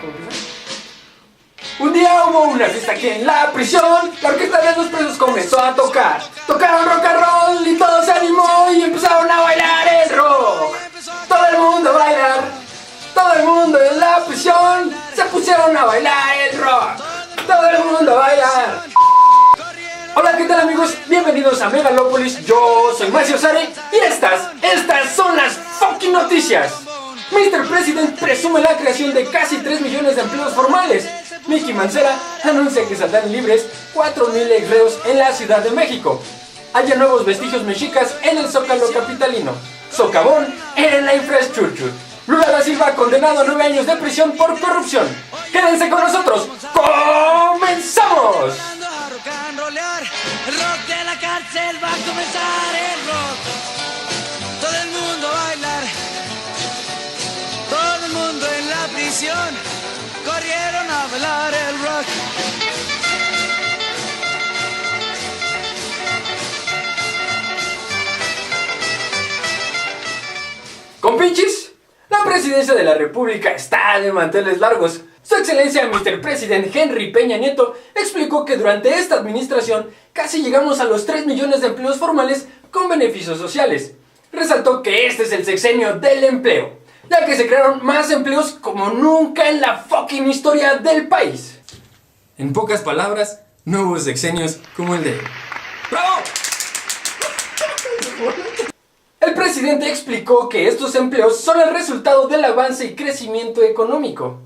¿Cómo empieza? Un día hubo una fiesta aquí en la prisión. La orquesta de los presos comenzó a tocar. Tocaron rock and roll y todo se animó y empezaron a bailar el rock. Todo el mundo a bailar. Todo el mundo en la prisión se pusieron a bailar el rock. Todo el mundo a bailar. Hola, ¿qué tal amigos? Bienvenidos a Megalópolis. Yo soy Macio Sare y estas son las fucking noticias. Mr. President presume la creación de casi 3 millones de empleos formales. Miki Mancera anuncia que saldrán libres 4,000 exreos en la Ciudad de México. Haya nuevos vestigios mexicas en el Zócalo capitalino. Socavón en la infraestructura. Lula da Silva condenado a 9 años de prisión por corrupción. Quédense con nosotros. ¡Comenzamos! El rock de la cárcel va a comenzar el rock. Todo el mundo a bailar. Todo el mundo en la prisión corrieron a bailar el rock. Compinchis, la presidencia de la República está de manteles largos. Su excelencia Mr. President Henry Peña Nieto explicó que durante esta administración casi llegamos a los 3 millones de empleos formales con beneficios sociales. Resaltó que este es el sexenio del empleo, ya que se crearon más empleos como nunca en la fucking historia del país. En pocas palabras, no hubo sexenios como el de él. ¡Bravo! El presidente explicó que estos empleos son el resultado del avance y crecimiento económico.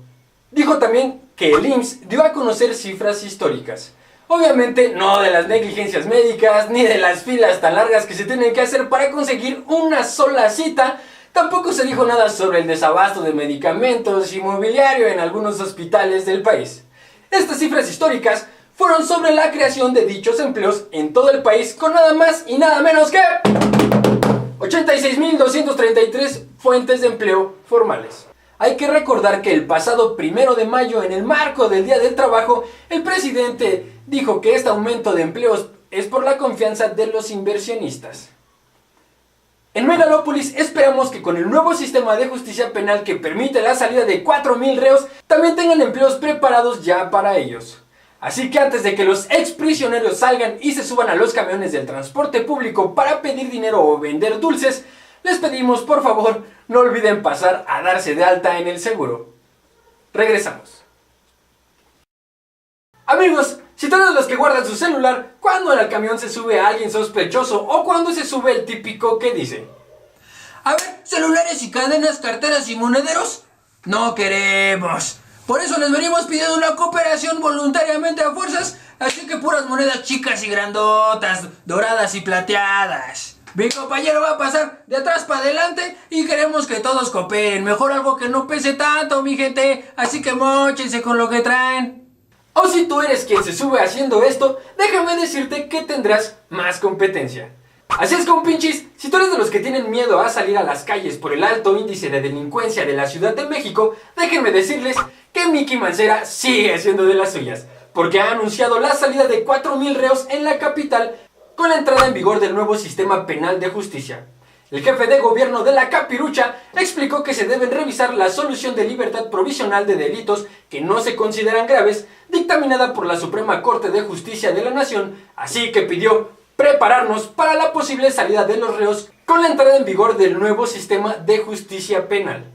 Dijo también que el IMSS dio a conocer cifras históricas. Obviamente no de las negligencias médicas, ni de las filas tan largas que se tienen que hacer para conseguir una sola cita. Tampoco se dijo nada sobre el desabasto de medicamentos y mobiliario en algunos hospitales del país. Estas cifras históricas fueron sobre la creación de dichos empleos en todo el país con nada más y nada menos que 86.233 fuentes de empleo formales. Hay que recordar que el pasado 1 de mayo, en el marco del Día del Trabajo, el presidente dijo que este aumento de empleos es por la confianza de los inversionistas. En Megalópolis esperamos que con el nuevo sistema de justicia penal que permite la salida de 4,000 reos, también tengan empleos preparados ya para ellos. Así que antes de que los exprisioneros salgan y se suban a los camiones del transporte público para pedir dinero o vender dulces, les pedimos por favor no olviden pasar a darse de alta en el seguro. Regresamos. Amigos, si tú eres de los que guardan su celular cuando en el camión se sube a alguien sospechoso o cuando se sube el típico que dice: a ver, celulares y cadenas, carteras y monederos, no queremos. Por eso les venimos pidiendo una cooperación voluntariamente a fuerzas, así que puras monedas chicas y grandotas, doradas y plateadas. Mi compañero va a pasar de atrás para adelante y queremos que todos cooperen. Mejor algo que no pese tanto, mi gente, así que móchense con lo que traen. O si tú eres quien se sube haciendo esto, déjame decirte que tendrás más competencia. Así es, compinchis, si tú eres de los que tienen miedo a salir a las calles por el alto índice de delincuencia de la Ciudad de México, déjenme decirles que Miki Mancera sigue siendo de las suyas, porque ha anunciado la salida de 4,000 reos en la capital con la entrada en vigor del nuevo sistema penal de justicia. El jefe de gobierno de la Capirucha explicó que se deben revisar la solución de libertad provisional de delitos que no se consideran graves, dictaminada por la Suprema Corte de Justicia de la Nación, así que pidió prepararnos para la posible salida de los reos con la entrada en vigor del nuevo sistema de justicia penal.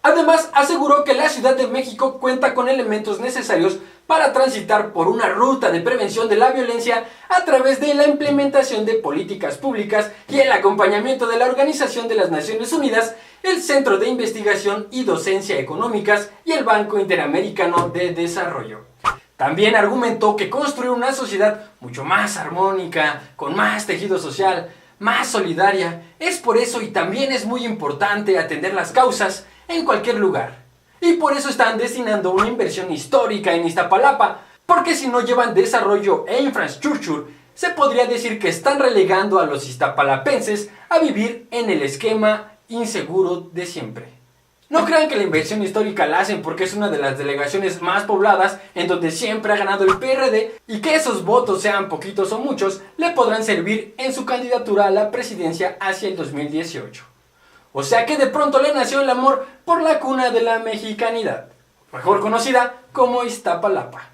Además, aseguró que la Ciudad de México cuenta con elementos necesarios para transitar por una ruta de prevención de la violencia a través de la implementación de políticas públicas y el acompañamiento de la Organización de las Naciones Unidas, el Centro de Investigación y Docencia Económicas y el Banco Interamericano de Desarrollo. También argumentó que construir una sociedad mucho más armónica, con más tejido social, más solidaria, es por eso y también es muy importante atender las causas en cualquier lugar. Y por eso están destinando una inversión histórica en Iztapalapa, porque si no llevan desarrollo e infraestructura, se podría decir que están relegando a los iztapalapenses a vivir en el esquema inseguro de siempre. No crean que la inversión histórica la hacen porque es una de las delegaciones más pobladas en donde siempre ha ganado el PRD y que esos votos, sean poquitos o muchos, le podrán servir en su candidatura a la presidencia hacia el 2018. O sea que de pronto le nació el amor por la cuna de la mexicanidad. mejor conocida como Iztapalapa.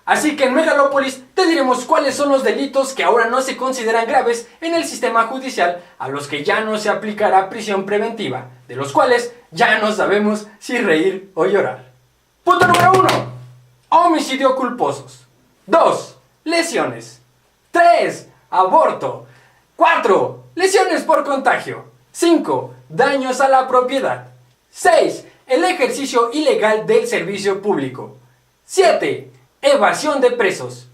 Así que en Megalópolis te diremos cuáles son los delitos que ahora no se consideran graves en el sistema judicial, a los que ya no se aplicará prisión preventiva, de los cuales ya no sabemos si reír o llorar. Punto número 1. Homicidio culposos. 2. Lesiones. 3. Aborto. 4. Lesiones por contagio. 5. Daños a la propiedad. 6. El ejercicio ilegal del servicio público. 7. Evasión de presos.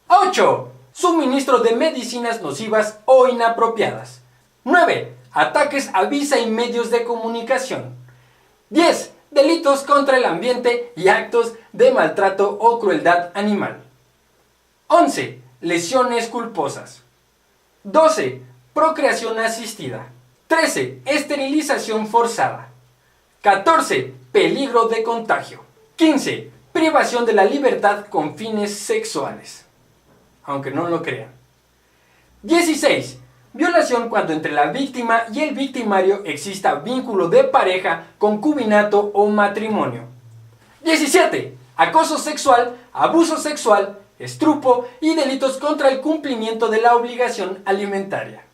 8. Suministro de medicinas nocivas o inapropiadas. 9. Ataques a visa y medios de comunicación. 10. Delitos contra el ambiente y actos de maltrato o crueldad animal. 11. Lesiones culposas. 12. Procreación asistida. 13. Esterilización forzada. 14. Peligro de contagio. 15. Privación de la libertad con fines sexuales. Aunque no lo crean. 16. Violación cuando entre la víctima y el victimario exista vínculo de pareja, concubinato o matrimonio. 17. Acoso sexual, abuso sexual, estrupo y delitos contra el cumplimiento de la obligación alimentaria.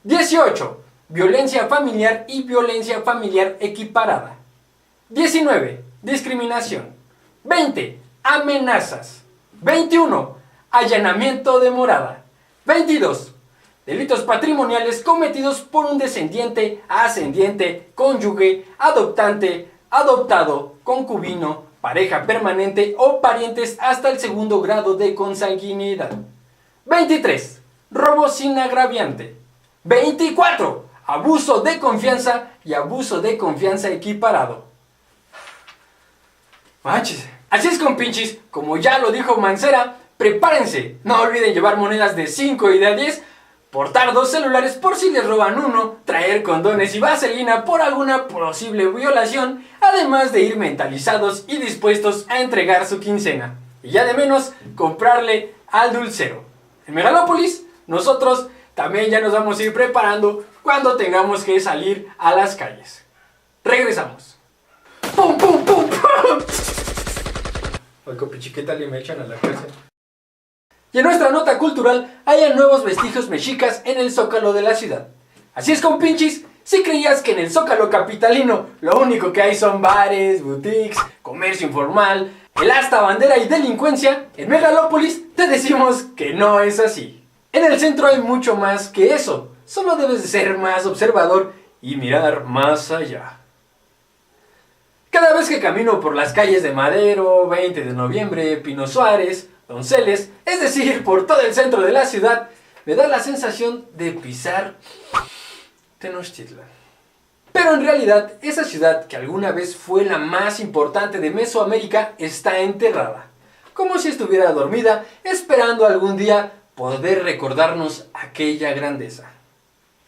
18. Violencia familiar y violencia familiar equiparada. 19. Discriminación. 20. Amenazas. 21. Allanamiento de morada. 22. Delitos patrimoniales cometidos por un descendiente, ascendiente, cónyuge, adoptante, adoptado, concubino, pareja permanente o parientes hasta el segundo grado de consanguinidad. 23. Robo sin agraviante. 24. Abuso de confianza y abuso de confianza equiparado. Manches. Así es, compinches, como ya lo dijo Mancera, prepárense. No olviden llevar monedas de 5 y de 10, portar 2 celulares por si les roban uno, traer condones y vaselina por alguna posible violación, además de ir mentalizados y dispuestos a entregar su quincena. Y ya de menos, comprarle al dulcero. En Megalópolis, nosotros también ya nos vamos a ir preparando cuando tengamos que salir a las calles. Regresamos. ¡Pum, pum, pum, pum! Ay, copichiqueta, le me echan a la cárcel. Y en nuestra nota cultural, hay nuevos vestigios mexicas en el Zócalo de la ciudad. Así es, compinchis, si creías que en el Zócalo capitalino lo único que hay son bares, boutiques, comercio informal, el asta bandera y delincuencia, en Megalópolis te decimos que no es así. En el centro hay mucho más que eso, solo debes de ser más observador y mirar más allá. Cada vez que camino por las calles de Madero, 20 de noviembre, Pino Suárez, Donceles, es decir, por todo el centro de la ciudad, me da la sensación de pisar Tenochtitlan. Pero en realidad, esa ciudad que alguna vez fue la más importante de Mesoamérica está enterrada, como si estuviera dormida, esperando algún día poder recordarnos aquella grandeza.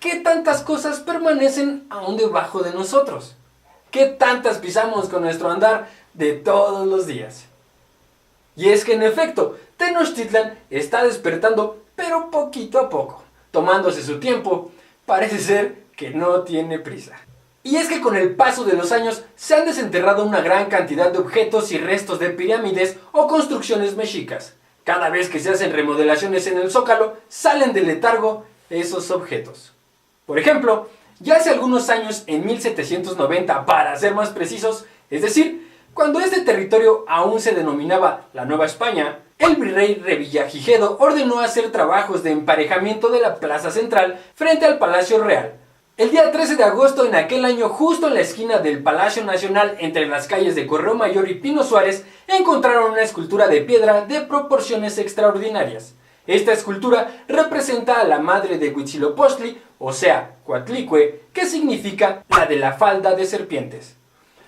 ¿Qué tantas cosas permanecen aún debajo de nosotros? ¿Qué tantas pisamos con nuestro andar de todos los días? Y es que en efecto, Tenochtitlan está despertando, pero poquito a poco, tomándose su tiempo. Parece ser que no tiene prisa. Y es que con el paso de los años se han desenterrado una gran cantidad de objetos y restos de pirámides o construcciones mexicas. Cada vez que se hacen remodelaciones en el Zócalo, salen del letargo esos objetos. Por ejemplo, ya hace algunos años, en 1790 para ser más precisos, es decir, cuando este territorio aún se denominaba la Nueva España, el virrey Revillagigedo ordenó hacer trabajos de emparejamiento de la plaza central frente al Palacio Real. El día 13 de agosto en aquel año, justo en la esquina del Palacio Nacional entre las calles de Correo Mayor y Pino Suárez, encontraron una escultura de piedra de proporciones extraordinarias. Esta escultura representa a la madre de Huitzilopochtli, o sea, Coatlicue, que significa la de la falda de serpientes.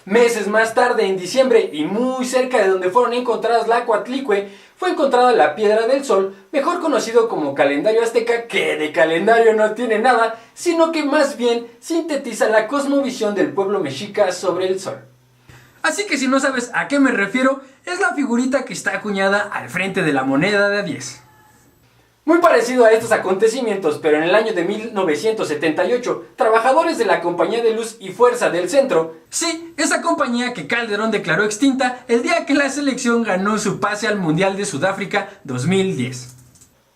Meses más tarde, en diciembre, y muy cerca de donde fueron encontradas la Coatlicue, fue encontrada la Piedra del Sol, mejor conocido como calendario azteca, que de calendario no tiene nada, sino que más bien sintetiza la cosmovisión del pueblo mexica sobre el sol. Así que si no sabes a qué me refiero, es la figurita que está acuñada al frente de la moneda de a 10. Muy parecido a estos acontecimientos, pero en el año de 1978, trabajadores de la Compañía de Luz y Fuerza del Centro, sí, esa compañía que Calderón declaró extinta el día que la selección ganó su pase al Mundial de Sudáfrica 2010.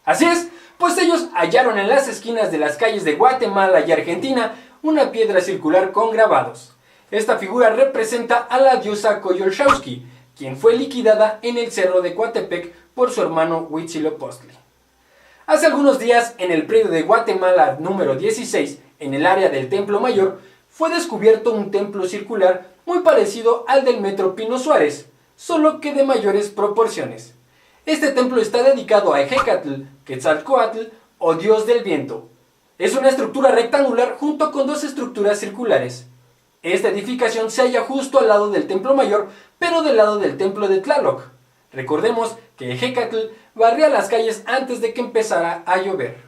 Así es, pues ellos hallaron en las esquinas de las calles de Guatemala y Argentina una piedra circular con grabados. Esta figura representa a la diosa Coyolxauhqui, quien fue liquidada en el cerro de Coatepec por su hermano Huitzilopochtli. Hace algunos días, en el predio de Guatemala número 16, en el área del Templo Mayor, fue descubierto un templo circular muy parecido al del Metro Pino Suárez, solo que de mayores proporciones. Este templo está dedicado a Ejecatl, Quetzalcóatl o Dios del Viento. Es una estructura rectangular junto con dos estructuras circulares. Esta edificación se halla justo al lado del Templo Mayor, pero del lado del Templo de Tlaloc. Recordemos que Ejecatl barría las calles antes de que empezara a llover.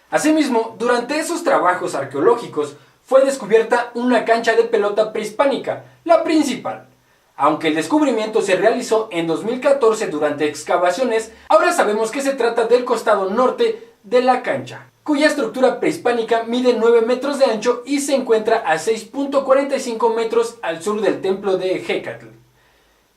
Asimismo, durante esos trabajos arqueológicos fue descubierta una cancha de pelota prehispánica, la principal. Aunque el descubrimiento se realizó en 2014 durante excavaciones, ahora sabemos que se trata del costado norte de la cancha, cuya estructura prehispánica mide 9 metros de ancho y se encuentra a 6.45 metros al sur del templo de Ejecatl.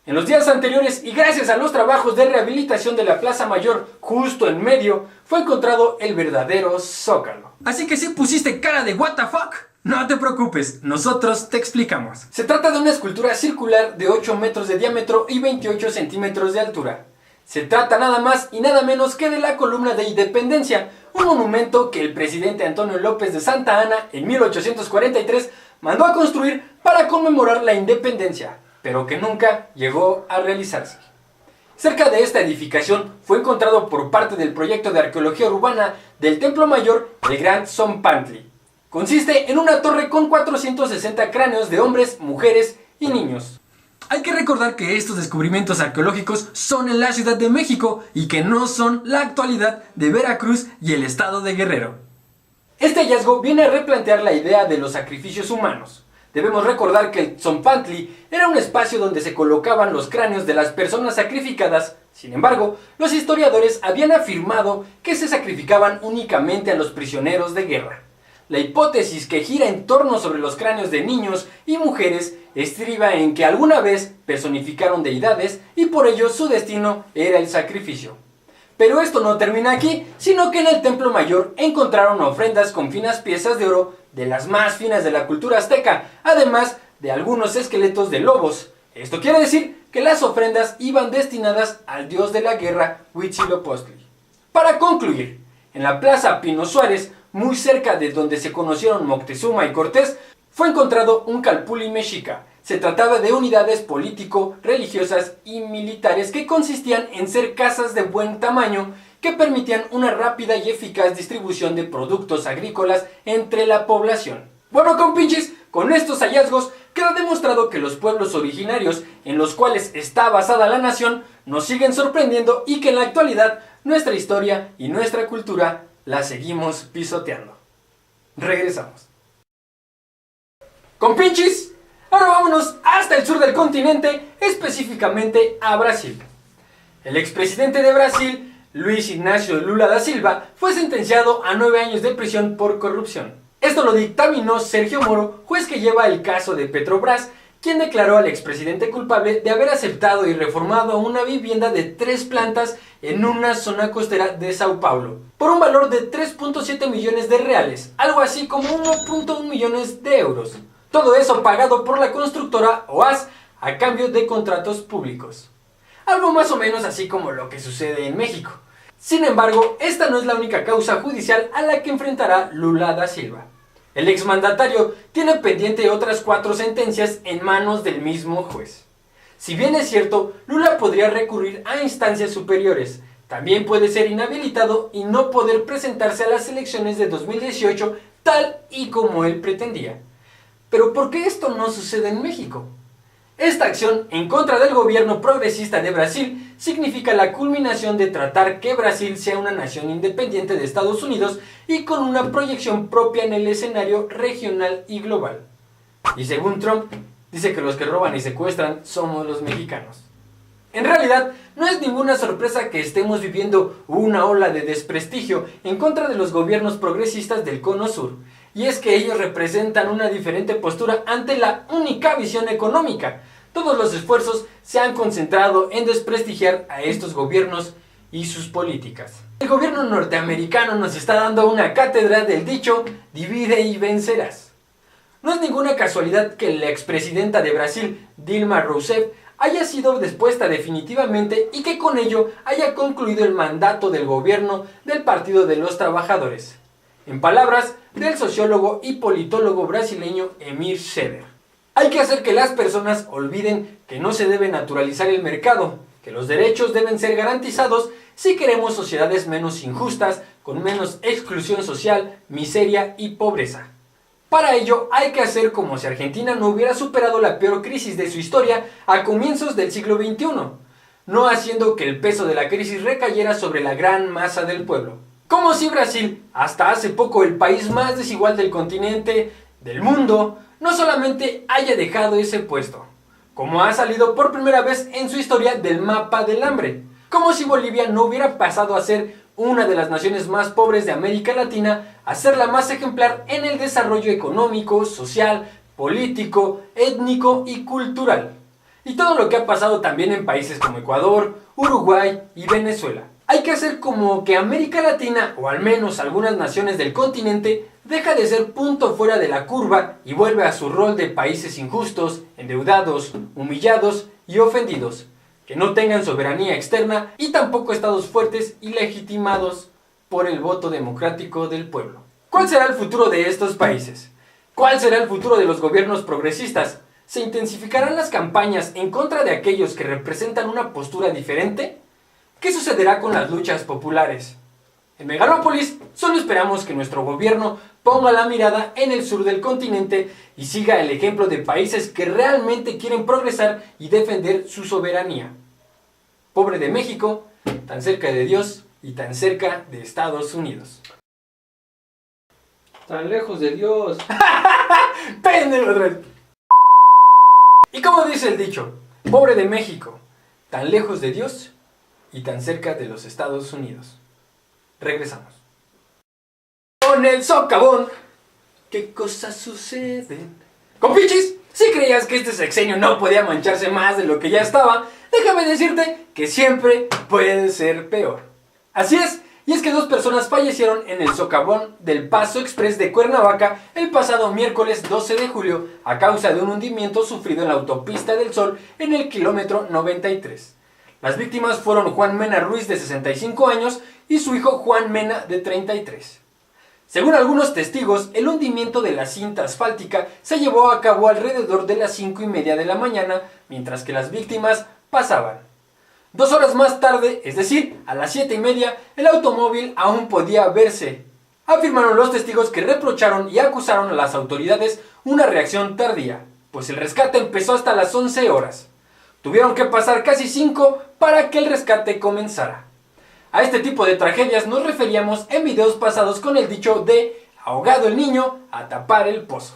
En los días anteriores, y gracias a los trabajos de rehabilitación de la Plaza Mayor justo en medio, fue encontrado el verdadero Zócalo. Así que si pusiste cara de what the fuck, no te preocupes, nosotros te explicamos. Se trata de una escultura circular de 8 metros de diámetro y 28 centímetros de altura. Se trata nada más y nada menos que de la Columna de Independencia, un monumento que el presidente Antonio López de Santa Anna en 1843 mandó a construir para conmemorar la independencia, pero que nunca llegó a realizarse. Cerca de esta edificación fue encontrado por parte del proyecto de arqueología urbana del Templo Mayor el Gran Tzompantli. Consiste en una torre con 460 cráneos de hombres, mujeres y niños. Hay que recordar que estos descubrimientos arqueológicos son en la Ciudad de México y que no son la actualidad de Veracruz y el estado de Guerrero. Este hallazgo viene a replantear la idea de los sacrificios humanos. Debemos recordar que el Tzompantli era un espacio donde se colocaban los cráneos de las personas sacrificadas. Sin embargo, los historiadores habían afirmado que se sacrificaban únicamente a los prisioneros de guerra. La hipótesis que gira en torno sobre los cráneos de niños y mujeres estriba en que alguna vez personificaron deidades y por ello su destino era el sacrificio. Pero esto no termina aquí, sino que en el Templo Mayor encontraron ofrendas con finas piezas de oro de las más finas de la cultura azteca, además de algunos esqueletos de lobos. Esto quiere decir que las ofrendas iban destinadas al dios de la guerra Huitzilopochtli. Para concluir, en la Plaza Pino Suárez, muy cerca de donde se conocieron Moctezuma y Cortés, fue encontrado un calpulli mexica. Se trataba de unidades político, religiosas y militares que consistían en ser casas de buen tamaño que permitían una rápida y eficaz distribución de productos agrícolas entre la población. Bueno, compinches, con estos hallazgos queda demostrado que los pueblos originarios en los cuales está basada la nación nos siguen sorprendiendo y que en la actualidad nuestra historia y nuestra cultura la seguimos pisoteando. Regresamos. Compinches, ahora vámonos hasta el sur del continente, específicamente a Brasil. El expresidente de Brasil, Luiz Inácio Lula da Silva, fue sentenciado a 9 años de prisión por corrupción. Esto lo dictaminó Sergio Moro, juez que lleva el caso de Petrobras, quien declaró al expresidente culpable de haber aceptado y reformado una vivienda de 3 plantas en una zona costera de Sao Paulo, por un valor de 3.7 millones de reales, algo así como 1.1 millones de euros. Todo eso pagado por la constructora OAS a cambio de contratos públicos. Algo más o menos así como lo que sucede en México. Sin embargo, esta no es la única causa judicial a la que enfrentará Lula da Silva. El exmandatario tiene pendiente otras 4 sentencias en manos del mismo juez. Si bien es cierto, Lula podría recurrir a instancias superiores. También puede ser inhabilitado y no poder presentarse a las elecciones de 2018 tal y como él pretendía. Pero ¿por qué esto no sucede en México? Esta acción en contra del gobierno progresista de Brasil significa la culminación de tratar que Brasil sea una nación independiente de Estados Unidos y con una proyección propia en el escenario regional y global. Y según Trump, dice que los que roban y secuestran somos los mexicanos. En realidad, no es ninguna sorpresa que estemos viviendo una ola de desprestigio en contra de los gobiernos progresistas del Cono Sur, y es que ellos representan una diferente postura ante la única visión económica. Todos los esfuerzos se han concentrado en desprestigiar a estos gobiernos y sus políticas. El gobierno norteamericano nos está dando una cátedra del dicho divide y vencerás. No es ninguna casualidad que la expresidenta de Brasil, Dilma Rousseff, haya sido dispuesta definitivamente y que con ello haya concluido el mandato del gobierno del Partido de los Trabajadores. En palabras del sociólogo y politólogo brasileño Emir Scheder. Hay que hacer que las personas olviden que no se debe naturalizar el mercado, que los derechos deben ser garantizados si queremos sociedades menos injustas, con menos exclusión social, miseria y pobreza. Para ello hay que hacer como si Argentina no hubiera superado la peor crisis de su historia a comienzos del siglo XXI, no haciendo que el peso de la crisis recayera sobre la gran masa del pueblo. Como si Brasil, hasta hace poco el país más desigual del continente, del mundo, no solamente haya dejado ese puesto, como ha salido por primera vez en su historia del mapa del hambre, como si Bolivia no hubiera pasado a ser una de las naciones más pobres de América Latina, a ser la más ejemplar en el desarrollo económico, social, político, étnico y cultural. Y todo lo que ha pasado también en países como Ecuador, Uruguay y Venezuela. Hay que hacer como que América Latina, o al menos algunas naciones del continente, deja de ser punto fuera de la curva y vuelve a su rol de países injustos, endeudados, humillados y ofendidos, que no tengan soberanía externa y tampoco estados fuertes y legitimados por el voto democrático del pueblo. ¿Cuál será el futuro de estos países? ¿Cuál será el futuro de los gobiernos progresistas? ¿Se intensificarán las campañas en contra de aquellos que representan una postura diferente? ¿Qué sucederá con las luchas populares? En Megalópolis solo esperamos que nuestro gobierno ponga la mirada en el sur del continente y siga el ejemplo de países que realmente quieren progresar y defender su soberanía. Pobre de México, tan cerca de Dios y tan cerca de Estados Unidos. Tan lejos de Dios. ¡Péndelo otra vez! Y como dice el dicho, pobre de México, tan lejos de Dios y tan cerca de los Estados Unidos. Regresamos. Con el socavón, ¿qué cosas suceden? Compichis, si creías que este sexenio no podía mancharse más de lo que ya estaba, déjame decirte que siempre puede ser peor. Así es, y es que 2 personas fallecieron en el socavón del Paso Express de Cuernavaca el pasado miércoles 12 de julio a causa de un hundimiento sufrido en la autopista del Sol en el kilómetro 93. Las víctimas fueron Juan Mena Ruiz, de 65 años, y su hijo Juan Mena, de 33. Según algunos testigos, el hundimiento de la cinta asfáltica se llevó a cabo alrededor de las 5:30 de la mañana, mientras que las víctimas pasaban. 2 horas más tarde, es decir, a las 7:30, el automóvil aún podía verse. Afirmaron los testigos que reprocharon y acusaron a las autoridades una reacción tardía, pues el rescate empezó hasta las 11 horas. Tuvieron que pasar casi 5 para que el rescate comenzara. A este tipo de tragedias nos referíamos en videos pasados con el dicho de ahogado el niño, a tapar el pozo.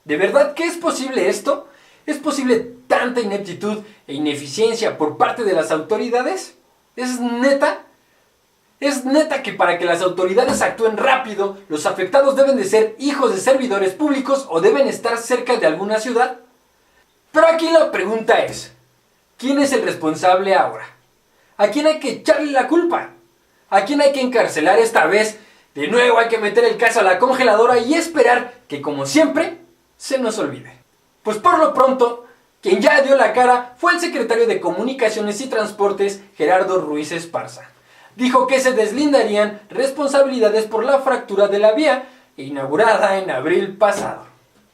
¿De verdad que es posible esto? ¿Es posible tanta ineptitud e ineficiencia por parte de las autoridades? ¿Es neta? ¿Es neta que para que las autoridades actúen rápido, los afectados deben de ser hijos de servidores públicos o deben estar cerca de alguna ciudad? Pero aquí la pregunta es, ¿quién es el responsable ahora? ¿A quién hay que echarle la culpa? ¿A quién hay que encarcelar esta vez? De nuevo hay que meter el caso a la congeladora y esperar que, como siempre, se nos olvide. Pues por lo pronto, quien ya dio la cara fue el secretario de Comunicaciones y Transportes, Gerardo Ruiz Esparza. Dijo que se deslindarían responsabilidades por la fractura de la vía inaugurada en abril pasado.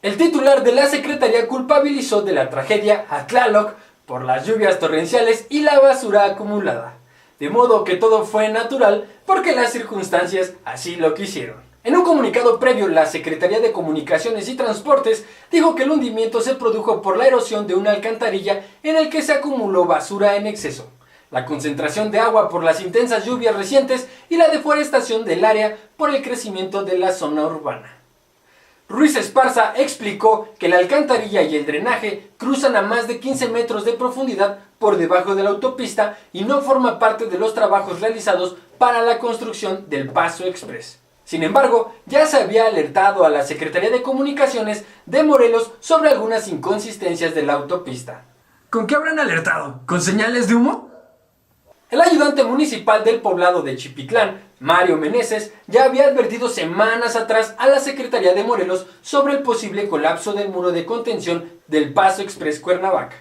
El titular de la secretaría culpabilizó de la tragedia a Tlaloc por las lluvias torrenciales y la basura acumulada, de modo que todo fue natural porque las circunstancias así lo quisieron. En un comunicado previo, la Secretaría de Comunicaciones y Transportes dijo que el hundimiento se produjo por la erosión de una alcantarilla en el que se acumuló basura en exceso, la concentración de agua por las intensas lluvias recientes y la deforestación del área por el crecimiento de la zona urbana. Ruiz Esparza explicó que la alcantarilla y el drenaje cruzan a más de 15 metros de profundidad por debajo de la autopista y no forma parte de los trabajos realizados para la construcción del Paso Express. Sin embargo, ya se había alertado a la Secretaría de Comunicaciones de Morelos sobre algunas inconsistencias de la autopista. ¿Con qué habrán alertado? ¿Con señales de humo? El ayudante municipal del poblado de Chipitlán, Mario Meneses, ya había advertido semanas atrás a la Secretaría de Morelos sobre el posible colapso del muro de contención del Paso Express Cuernavaca,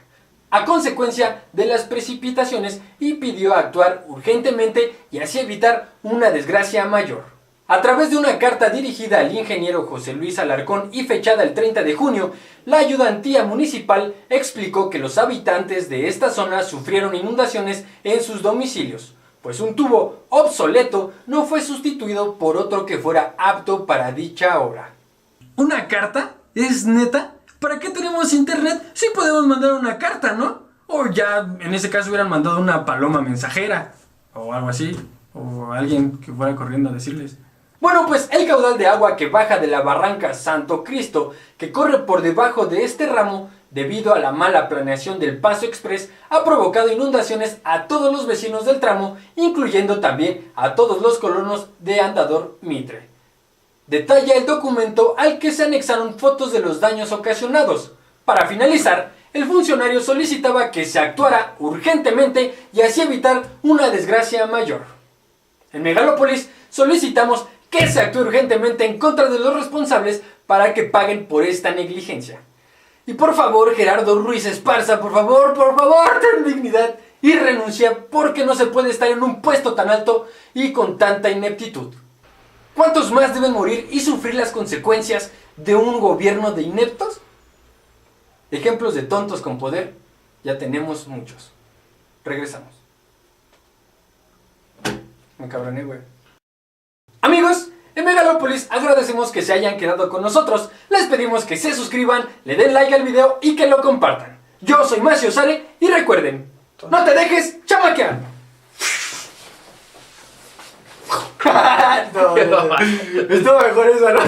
a consecuencia de las precipitaciones, y pidió actuar urgentemente y así evitar una desgracia mayor. A través de una carta dirigida al ingeniero José Luis Alarcón y fechada el 30 de junio, la ayudantía municipal explicó que los habitantes de esta zona sufrieron inundaciones en sus domicilios, pues un tubo obsoleto no fue sustituido por otro que fuera apto para dicha obra. ¿Una carta? ¿Es neta? ¿Para qué tenemos internet si podemos mandar una carta, no? O ya en ese caso hubieran mandado una paloma mensajera o algo así, o alguien que fuera corriendo a decirles. Bueno, pues el caudal de agua que baja de la barranca Santo Cristo, que corre por debajo de este ramo, debido a la mala planeación del Paso Express, ha provocado inundaciones a todos los vecinos del tramo, incluyendo también a todos los colonos de Andador Mitre. Detalla el documento al que se anexaron fotos de los daños ocasionados. Para finalizar, el funcionario solicitaba que se actuara urgentemente y así evitar una desgracia mayor. En Megalópolis solicitamos que se actúe urgentemente en contra de los responsables para que paguen por esta negligencia. Y por favor, Gerardo Ruiz Esparza, por favor, ten dignidad y renuncia, porque no se puede estar en un puesto tan alto y con tanta ineptitud. ¿Cuántos más deben morir y sufrir las consecuencias de un gobierno de ineptos? Ejemplos de tontos con poder ya tenemos muchos. Regresamos. Me cabroné, güey. Amigos, en Megalópolis agradecemos que se hayan quedado con nosotros. Les pedimos que se suscriban, le den like al video y que lo compartan. Yo soy Macio Sare y recuerden, no te dejes chamaquear. No, estuvo mejor eso, ¿no?